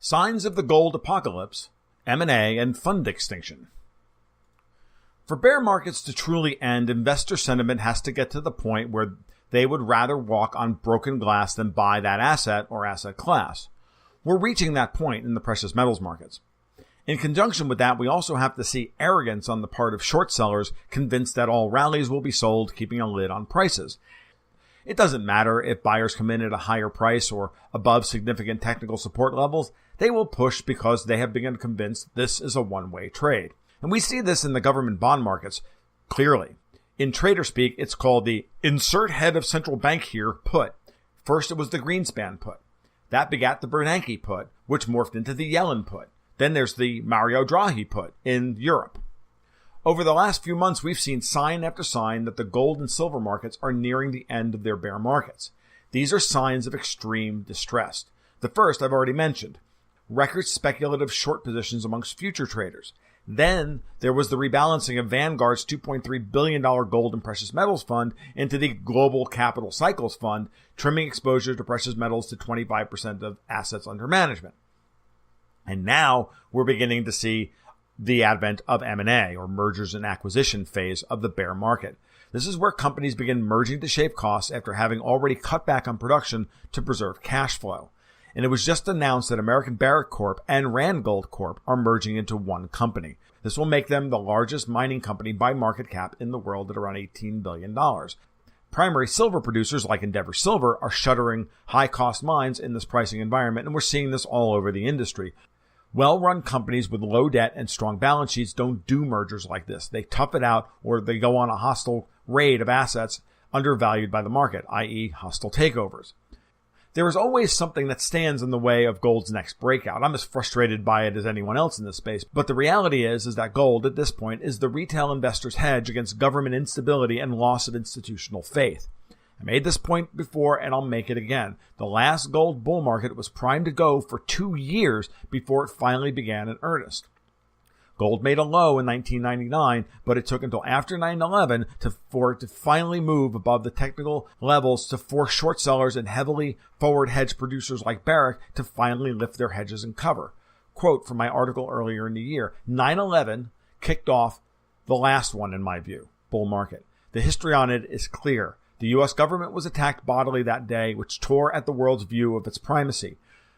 Signs of the gold apocalypse, M&A, and fund extinction. For bear markets to truly end, investor sentiment has to get to the point where they would rather walk on broken glass than buy that asset or asset class. We're reaching that point in the precious metals markets. In conjunction with that, we also have to see arrogance on the part of short sellers convinced that all rallies will be sold, keeping a lid on prices. It doesn't matter if buyers come in at a higher price or above significant technical support levels, they will push because they have been convinced this is a one-way trade. And we see this in the government bond markets clearly. In trader speak, it's called the insert head of central bank here put. First, it was the Greenspan put. That begat the Bernanke put, which morphed into the Yellen put. Then there's the Mario Draghi put in Europe. Over the last few months, we've seen sign after sign that the gold and silver markets are nearing the end of their bear markets. These are signs of extreme distress. The first I've already mentioned. Record speculative short positions amongst future traders. Then there was the rebalancing of Vanguard's $2.3 billion gold and precious metals fund into the Global Capital Cycles Fund, trimming exposure to precious metals to 25% of assets under management. And now we're beginning to see the advent of M&A, or mergers and acquisition phase of the bear market. This is where companies begin merging to shave costs after having already cut back on production to preserve cash flow. And it was just announced that American Barrick Corp and Randgold Corp are merging into one company. This will make them the largest mining company by market cap in the world at around $18 billion. Primary silver producers like Endeavour Silver are shuttering high-cost mines in this pricing environment, and we're seeing this all over the industry. Well-run companies with low debt and strong balance sheets don't do mergers like this. They tough it out, or they go on a hostile raid of assets undervalued by the market, i.e. hostile takeovers. There is always something that stands in the way of gold's next breakout. I'm as frustrated by it as anyone else in this space, but the reality is that gold at this point is the retail investor's hedge against government instability and loss of institutional faith. I made this point before, and I'll make it again. The last gold bull market was primed to go for 2 years before it finally began in earnest. Gold made a low in 1999, but it took until after 9/11 for it to finally move above the technical levels to force short sellers and heavily forward hedge producers like Barrick to finally lift their hedges and cover. Quote from my article earlier in the year, 9/11 kicked off the last one, in my view, bull market. The history on it is clear. The U.S. government was attacked bodily that day, which tore at the world's view of its primacy.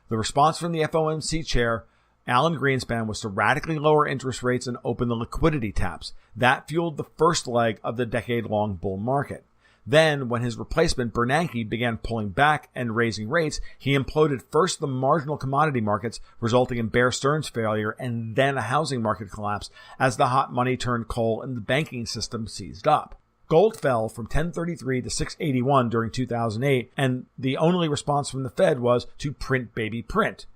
The response from the FOMC chair, Alan Greenspan, was to radically lower interest rates and open the liquidity taps. That fueled the first leg of the decade-long bull market. Then, when his replacement, Bernanke, began pulling back and raising rates, he imploded first the marginal commodity markets, resulting in Bear Stearns' failure, and then a housing market collapse as the hot money turned cold and the banking system seized up. Gold fell from 1033 to 681 during 2008, and the only response from the Fed was to print baby print.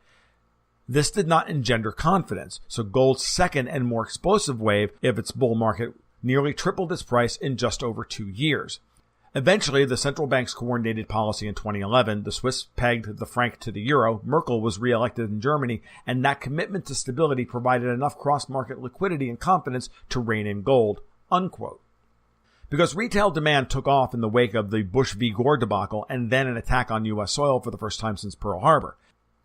This did not engender confidence, so gold's second and more explosive wave of its bull market nearly tripled its price in just over 2 years. Eventually, the central bank's coordinated policy in 2011, the Swiss pegged the franc to the euro, Merkel was re-elected in Germany, and that commitment to stability provided enough cross-market liquidity and confidence to rein in gold, unquote. Because retail demand took off in the wake of the Bush v. Gore debacle and then an attack on U.S. soil for the first time since Pearl Harbor.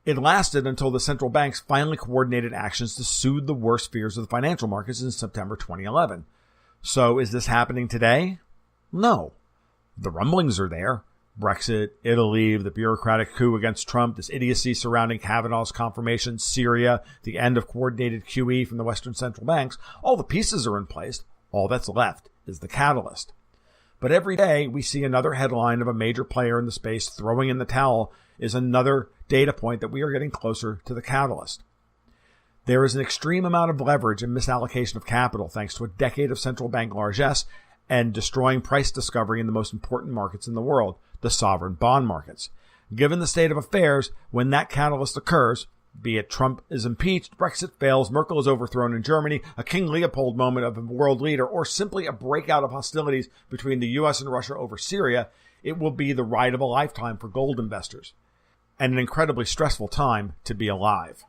It lasted until the central banks finally coordinated actions to soothe the worst fears of the financial markets in September 2011. So is this happening today? No. The rumblings are there. Brexit, Italy, the bureaucratic coup against Trump, this idiocy surrounding Kavanaugh's confirmation, Syria, the end of coordinated QE from the Western central banks. All the pieces are in place. All that's left is the catalyst. But every day we see another headline of a major player in the space throwing in the towel is another data point that we are getting closer to the catalyst. There is an extreme amount of leverage and misallocation of capital thanks to a decade of central bank largesse and destroying price discovery in the most important markets in the world, the sovereign bond markets. Given the state of affairs, when that catalyst occurs, be it Trump is impeached, Brexit fails, Merkel is overthrown in Germany, a King Leopold moment of a world leader, or simply a breakout of hostilities between the U.S. and Russia over Syria, it will be the ride of a lifetime for gold investors, and an incredibly stressful time to be alive.